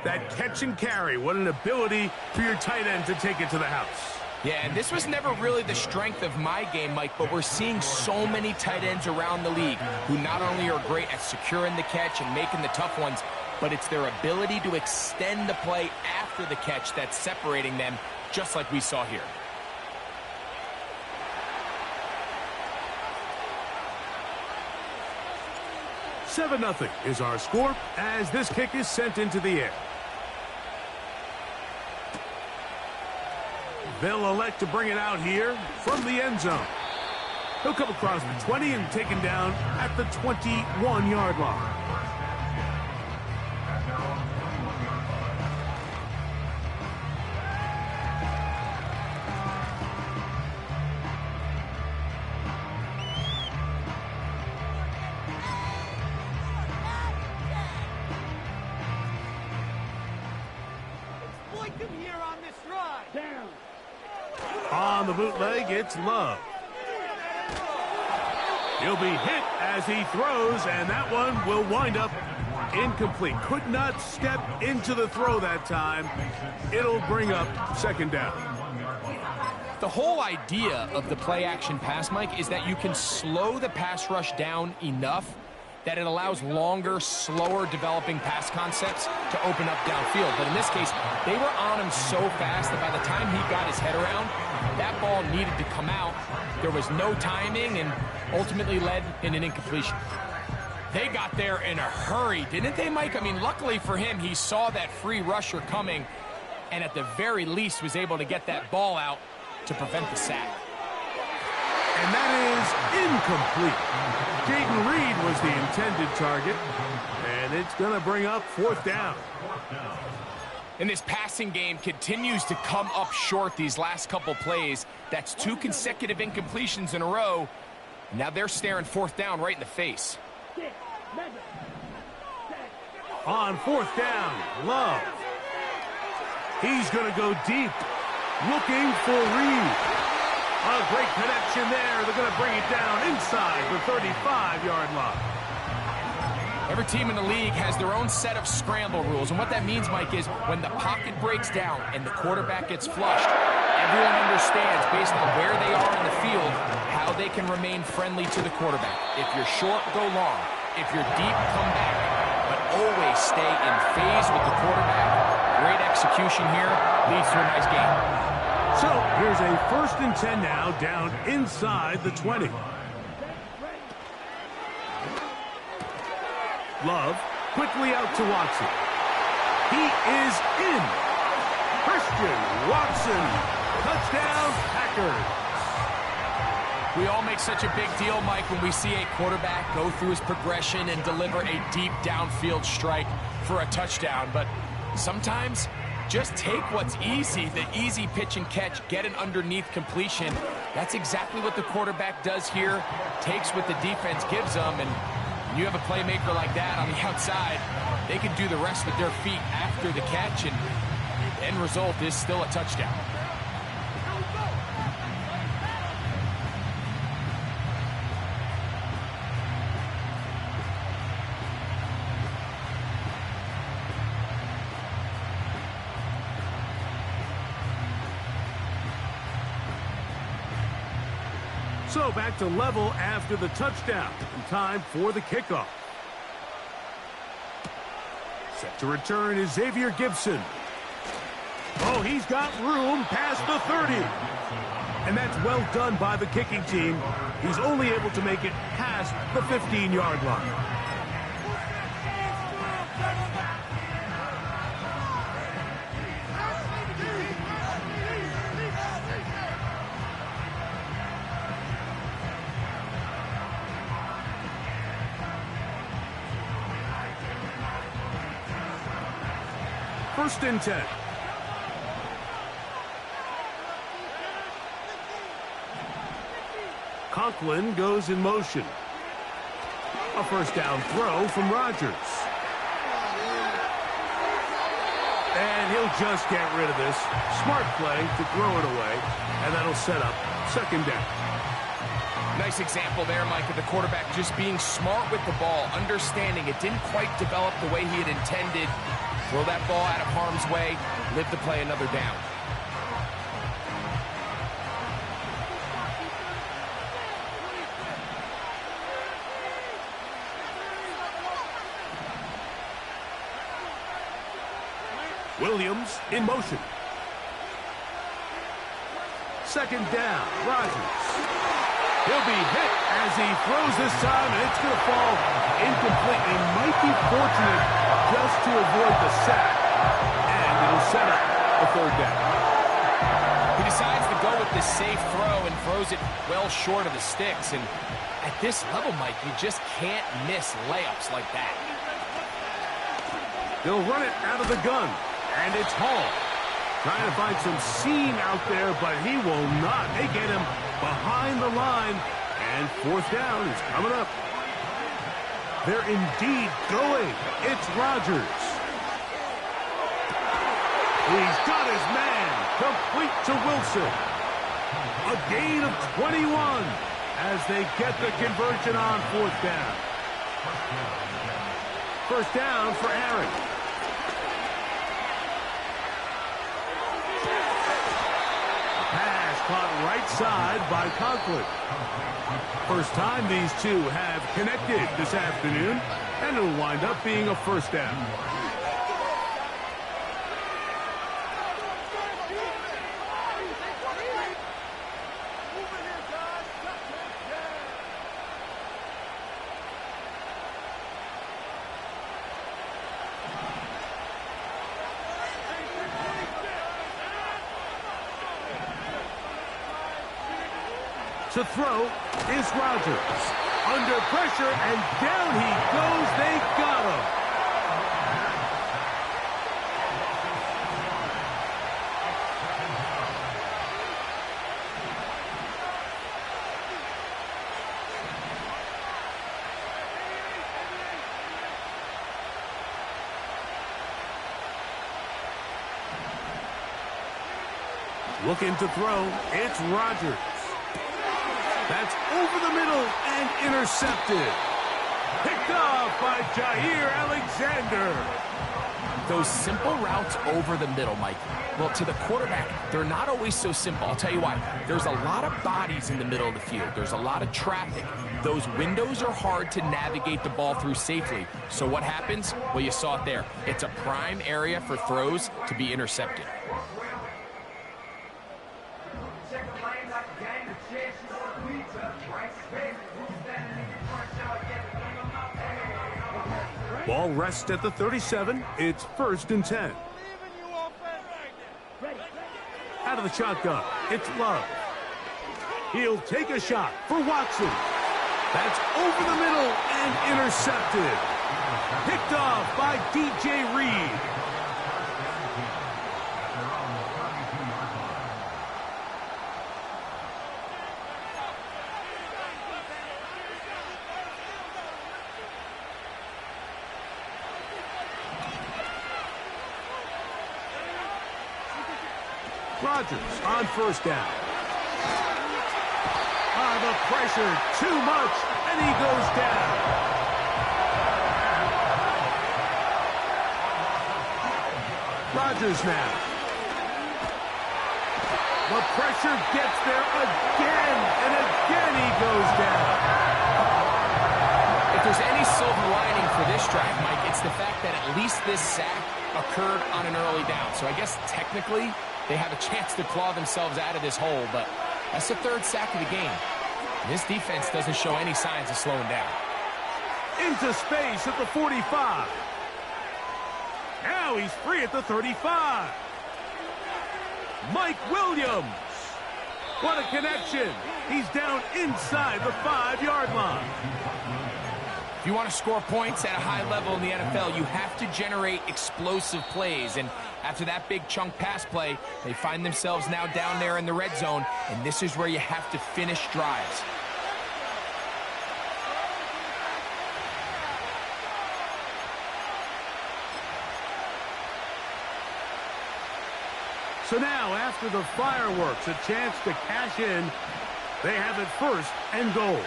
That catch and carry, what an ability for your tight end to take it to the house. Yeah, and this was never really the strength of my game, Mike, but we're seeing so many tight ends around the league who not only are great at securing the catch and making the tough ones, but it's their ability to extend the play after the catch that's separating them, just like we saw here. "7-0 is our score as this kick is sent into the air. They'll elect to bring it out here from the end zone. He'll come across the 20 and taken down at the 21-yard line. Exploit them here on this ride. Down. On the bootleg, it's Love. He'll be hit as he throws, and that one will wind up incomplete. Could not step into the throw that time. It'll bring up second down. The whole idea of the play-action pass, Mike, is that you can slow the pass rush down enough that it allows longer, slower developing pass concepts to open up downfield. But in this case, they were on him so fast that by the time he got his head around, that ball needed to come out. There was no timing and ultimately led in an incompletion. They got there in a hurry, didn't they, Mike? I mean, luckily for him, he saw that free rusher coming and at the very least was able to get that ball out to prevent the sack. And that is incomplete. Jayden Reed was the intended target, and it's going to bring up fourth down. And this passing game continues to come up short these last couple plays. That's 2 consecutive incompletions in a row. Now they're staring fourth down right in the face. On fourth down, Love. He's going to go deep, looking for Reed. A great connection there. They're going to bring it down inside the 35-yard line. Every team in the league has their own set of scramble rules, and what that means, Mike, is when the pocket breaks down and the quarterback gets flushed, everyone understands, based on where they are in the field, how they can remain friendly to the quarterback. If you're short, go long. If you're deep, come back. But always stay in phase with the quarterback. Great execution here. Leads to a nice game. So here's a 1st and 10 now, down inside the 20. Love quickly out to Watson. He is in. Christian Watson. Touchdown, Packers. We all make such a big deal, Mike, when we see a quarterback go through his progression and deliver a deep downfield strike for a touchdown. But sometimes, just take what's easy, the easy pitch and catch, get an underneath completion. That's exactly what the quarterback does here, takes what the defense gives them, and you have a playmaker like that on the outside, they can do the rest with their feet after the catch, and the end result is still a touchdown. So back to level after the touchdown. And time for the kickoff. Set to return is Xavier Gibson. Oh, he's got room past the 30. And that's well done by the kicking team. He's only able to make it past the 15-yard line. First and 10. Conklin goes in motion. A first down throw from Rodgers. And he'll just get rid of this. Smart play to throw it away, and that'll set up second down. Nice example there, Mike, of the quarterback just being smart with the ball, understanding it didn't quite develop the way he had intended. Throw that ball out of harm's way, live to play another down. Williams in motion. Second down, Rodgers. He'll be hit as he throws this time, and it's going to fall incomplete. He might be fortunate just to avoid the sack, and it'll set up a third down. He decides to go with this safe throw and throws it well short of the sticks. And at this level, Mike, you just can't miss layups like that. They'll run it out of the gun, and it's Hall. Trying to find some seam out there, but he will not. They get him behind the line, and fourth down is coming up. They're indeed going. It's Rodgers. He's got his man, complete to Wilson. A gain of 21 as they get the conversion on fourth down. First down for Aaron. Caught right side by Conklin. First time these two have connected this afternoon, and it'll wind up being a first down. To throw is Rodgers. Under pressure, and down he goes. They got him. Looking to throw, it's Rodgers. That's over the middle and intercepted. Picked off by Jair Alexander. Those simple routes over the middle, Mike. Well, to the quarterback, they're not always so simple. I'll tell you why. There's a lot of bodies in the middle of the field. There's a lot of traffic. Those windows are hard to navigate the ball through safely. So what happens? Well, you saw it there. It's a prime area for throws to be intercepted. Ball rests at the 37. It's 1st and 10. Out of the shotgun, it's Love. He'll take a shot for Watson. That's over the middle and intercepted. Picked off by DJ Reed. Rodgers on first down. The pressure, too much, and he goes down. Rodgers now. The pressure gets there again, and again he goes down. If there's any silver lining for this drive, Mike, it's the fact that at least this sack occurred on an early down. So I guess technically they have a chance to claw themselves out of this hole, but that's the third sack of the game. This defense doesn't show any signs of slowing down. Into space at the 45. Now he's free at the 35. Mike Williams. What a connection. He's down inside the 5-yard line. If you want to score points at a high level in the NFL, you have to generate explosive plays. And after that big chunk pass play, they find themselves now down there in the red zone, and this is where you have to finish drives. So now, after the fireworks, a chance to cash in. They have it 1st and goal.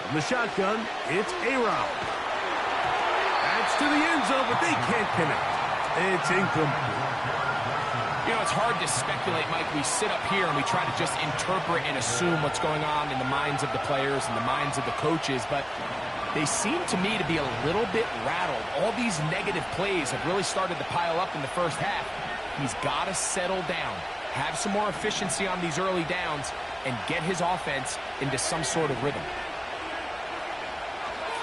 From the shotgun, it's A-Rod. That's to the end zone, but they can't connect. It's incomplete. You know, it's hard to speculate, Mike. We sit up here and we try to just interpret and assume what's going on in the minds of the players and the minds of the coaches, but they seem to me to be a little bit rattled. All these negative plays have really started to pile up in the first half. He's got to settle down, have some more efficiency on these early downs, and get his offense into some sort of rhythm.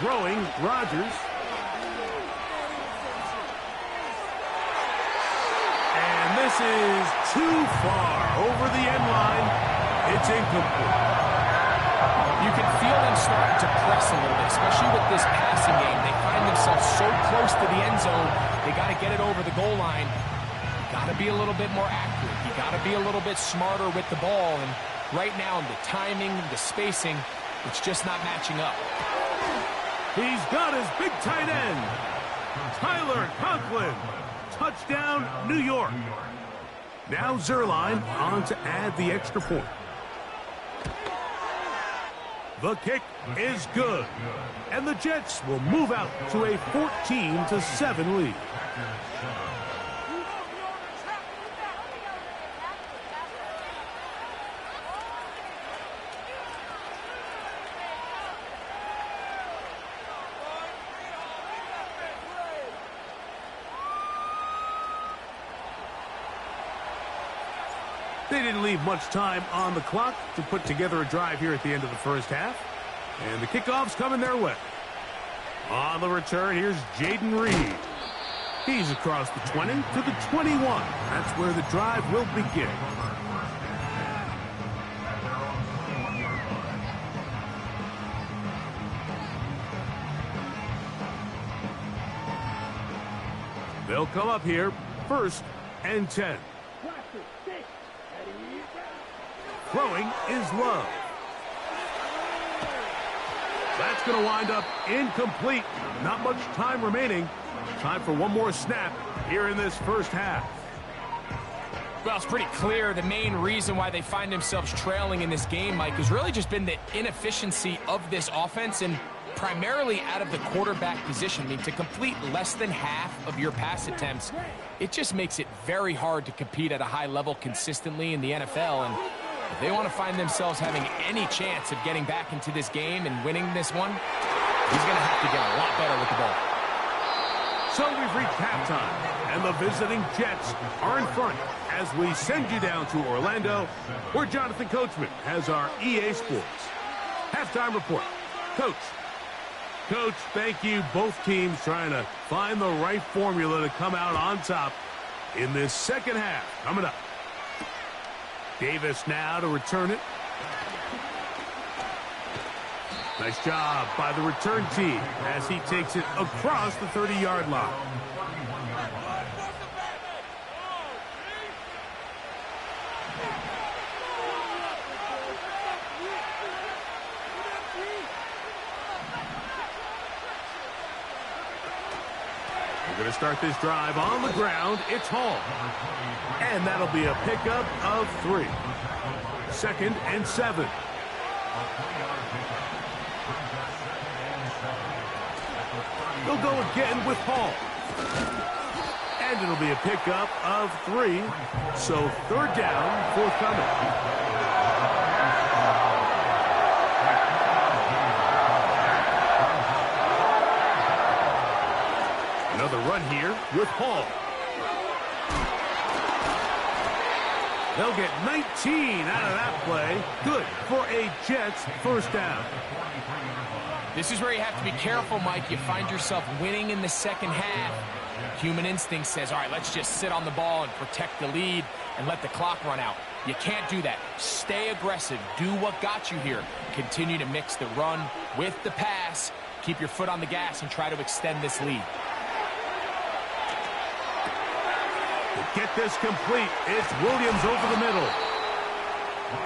Throwing, Rodgers. This is too far over the end line. It's incomplete. You can feel them starting to press a little bit, especially with this passing game. They find themselves so close to the end zone, they got to get it over the goal line. You got to be a little bit more accurate. You got to be a little bit smarter with the ball. And right now, the timing, the spacing, it's just not matching up. He's got his big tight end, Tyler Conklin. Touchdown, New York. Now Zuerlein on to add the extra point. The kick is good. And the Jets will move out to a 14-7 lead. They didn't leave much time on the clock to put together a drive here at the end of the first half. And the kickoff's coming their way. On the return, here's Jaden Reed. He's across the 20 to the 21. That's where the drive will begin. They'll come up here, 1st and 10. Throwing is Love. That's going to wind up incomplete. Not much time remaining. Time for one more snap here in this first half. Well, it's pretty clear the main reason why they find themselves trailing in this game, Mike, has really just been the inefficiency of this offense and primarily out of the quarterback position. I mean, to complete less than half of your pass attempts, it just makes it very hard to compete at a high level consistently in the NFL. And if they want to find themselves having any chance of getting back into this game and winning this one, he's going to have to get a lot better with the ball. So we've reached halftime, and the visiting Jets are in front as we send you down to Orlando, where Jonathan Coachman has our EA Sports halftime report. Coach, thank you. Both teams trying to find the right formula to come out on top in this second half. Coming up. Davis now to return it. Nice job by the return team as he takes it across the 30-yard line. We're going to start this drive on the ground. It's Hall. And that'll be a pickup of 3. 2nd and 7. They'll go again with Hall. And it'll be a pickup of 3. So 3rd down, forthcoming. Another run here with Hall. They'll get 19 out of that play. Good for a Jets 1st down. This is where you have to be careful, Mike. You find yourself winning in the second half. Human instinct says, all right, let's just sit on the ball and protect the lead and let the clock run out. You can't do that. Stay aggressive. Do what got you here. Continue to mix the run with the pass. Keep your foot on the gas and try to extend this lead. To get this complete, it's Williams over the middle.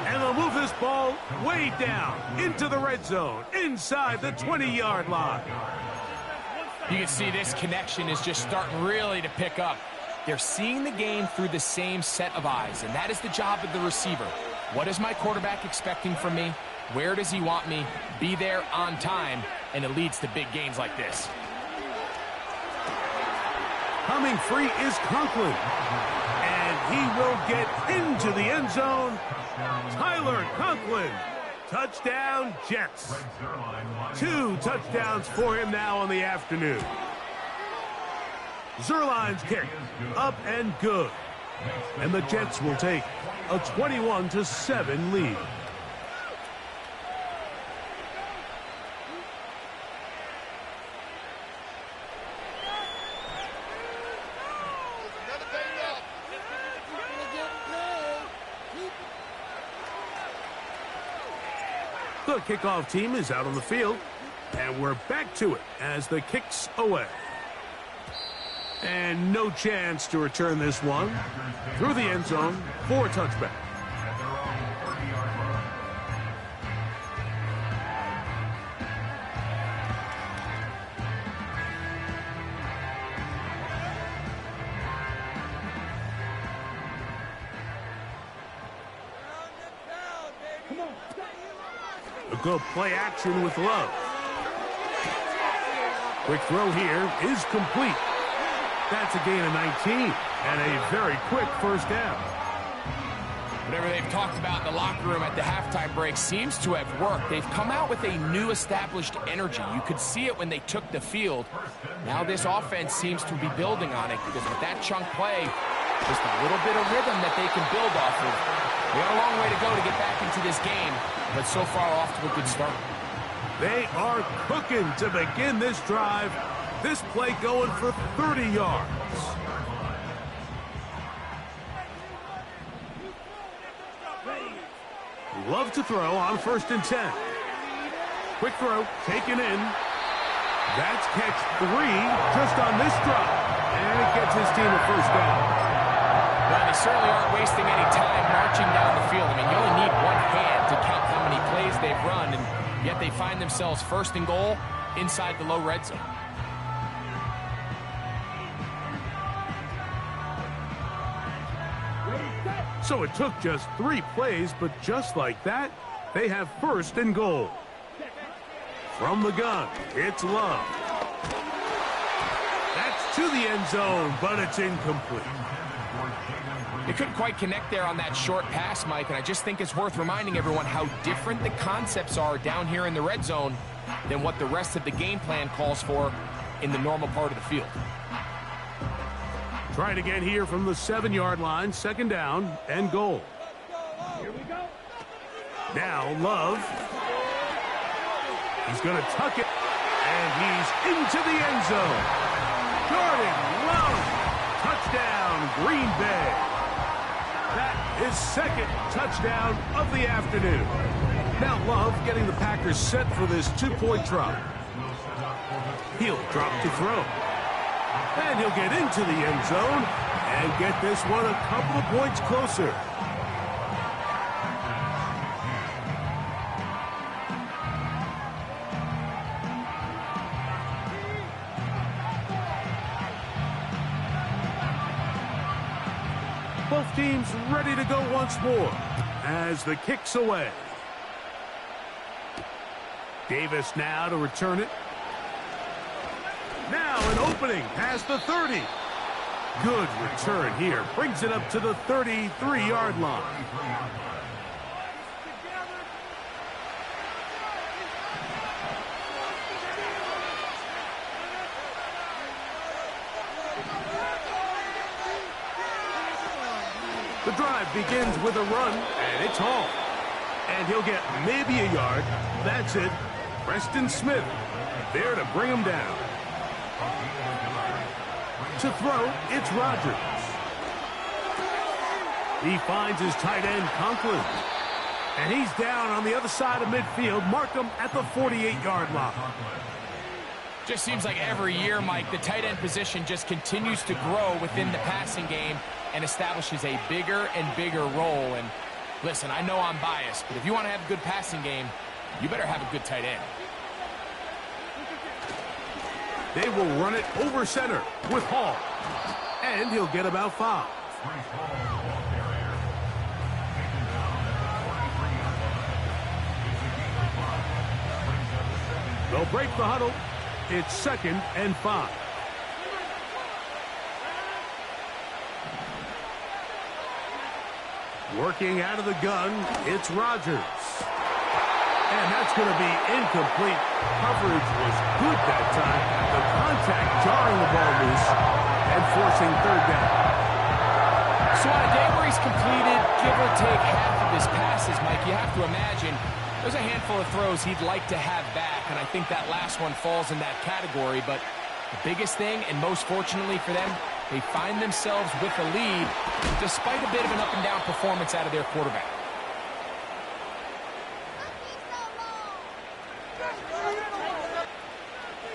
And they'll move this ball way down into the red zone, inside the 20-yard line. You can see this connection is just starting really to pick up. They're seeing the game through the same set of eyes, and that is the job of the receiver. What is my quarterback expecting from me? Where does he want me? Be there on time, and it leads to big gains like this. Coming free is Conklin. And he will get into the end zone. Tyler Conklin. Touchdown, Jets. 2 touchdowns for him now on the afternoon. Zuerlein's kick, up and good. And the Jets will take a 21-7 lead. The kickoff team is out on the field, and we're back to it as the kick's away. And no chance to return this one through the end zone for a touchback. A good play action with Love. Quick throw here is complete. That's a gain of 19 and a very quick first down. Whatever they've talked about in the locker room at the halftime break seems to have worked. They've come out with a new established energy. You could see it when they took the field. Now this offense seems to be building on it because with that chunk play, just a little bit of rhythm that they can build off of. They got a long way to go to get back into this game, but so far off to a good start. They are cooking to begin this drive. This play going for 30 yards. Love to throw on 1st and 10. Quick throw, taken in. That's catch 3 just on this drive. And it gets his team a first down. Well, they certainly aren't wasting any time marching down the field. I mean, you only need one hand to count how many plays they've run, and yet they find themselves 1st and goal inside the low red zone. So it took just 3 plays, but just like that, they have 1st and goal. From the gun, it's Love. That's to the end zone, but it's incomplete. They couldn't quite connect there on that short pass, Mike, and I just think it's worth reminding everyone how different the concepts are down here in the red zone than what the rest of the game plan calls for in the normal part of the field. Trying again here from the 7-yard line, 2nd down and goal. Here we go. Now Love. He's going to tuck it, and he's into the end zone. Jordan Love. Touchdown, Green Bay. That is 2nd touchdown of the afternoon. Now Love getting the Packers set for this 2-point drop. He'll drop to throw. And he'll get into the end zone and get this one a couple of points closer. Both teams ready to go once more as the kick's away. Davis now to return it. Now an opening past the 30. Good return here. Brings it up to the 33-yard line. The drive begins with a run, and it's Hall. And he'll get maybe a yard. That's it. Preston Smith there to bring him down. To throw, it's Rodgers. He finds his tight end, Conklin. And he's down on the other side of midfield. Mark him at the 48-yard line. Just seems like every year, Mike, the tight end position just continues to grow within the passing game and establishes a bigger and bigger role. And listen, I know I'm biased, but if you want to have a good passing game, you better have a good tight end. They will run it over center with Hall. And he'll get about 5. They'll break the huddle. It's 2nd and 5. Working out of the gun, it's Rodgers. And that's going to be incomplete. Coverage was good that time. The contact jarring the ball loose and forcing third down. So on a day where he's completed, give or take half of his passes, Mike, you have to imagine there's a handful of throws he'd like to have back, and I think that last one falls in that category. But the biggest thing, and most fortunately for them, they find themselves with the lead despite a bit of an up-and-down performance out of their quarterback.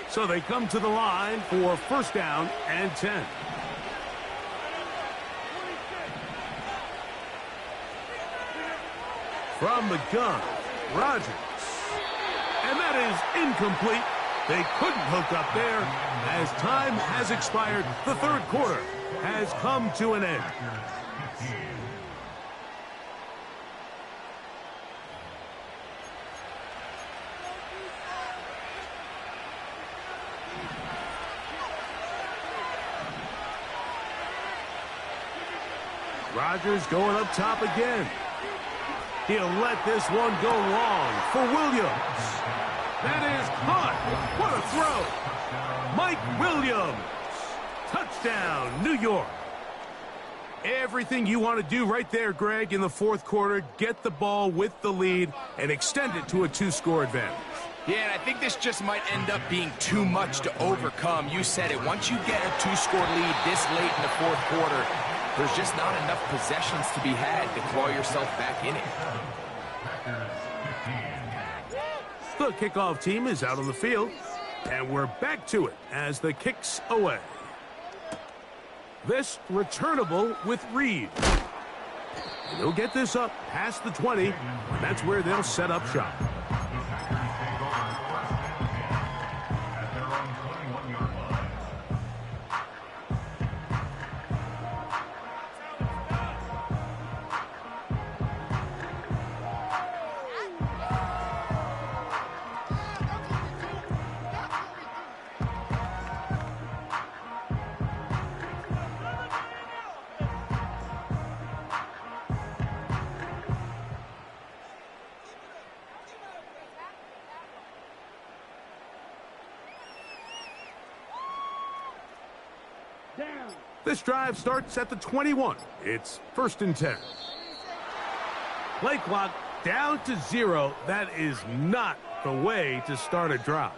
So they come to the line for first down and 10. From the gun, Rodgers. And that is incomplete. They couldn't hook up there. As time has expired, the third quarter has come to an end. Rodgers going up top again. He'll let this one go long for Williams. That is caught. What a throw. Mike Williams. Touchdown, New York. Everything you want to do right there, Greg, in the fourth quarter. Get the ball with the lead and extend it to a two-score advantage. Yeah, and I think this just might end up being too much to overcome. You said it. Once you get a two-score lead this late in the fourth quarter, there's just not enough possessions to be had to claw yourself back in it. The kickoff team is out on the field, and we're back to it as the kick's away. This returnable with Reed. And he'll get this up past the 20, and that's where they'll set up shop. This drive starts at the 21. It's first and 10. Play clock down to 0. That is not the way to start a drive.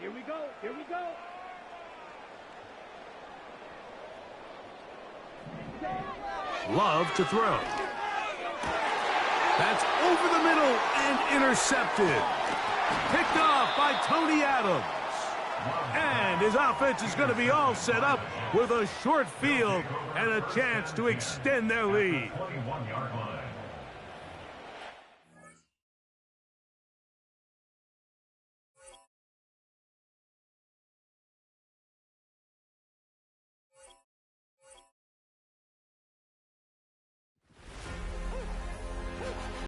Here we go. Here we go. Love to throw. That's over the middle and intercepted. Picked off by Tony Adams. And his offense is going to be all set up with a short field and a chance to extend their lead.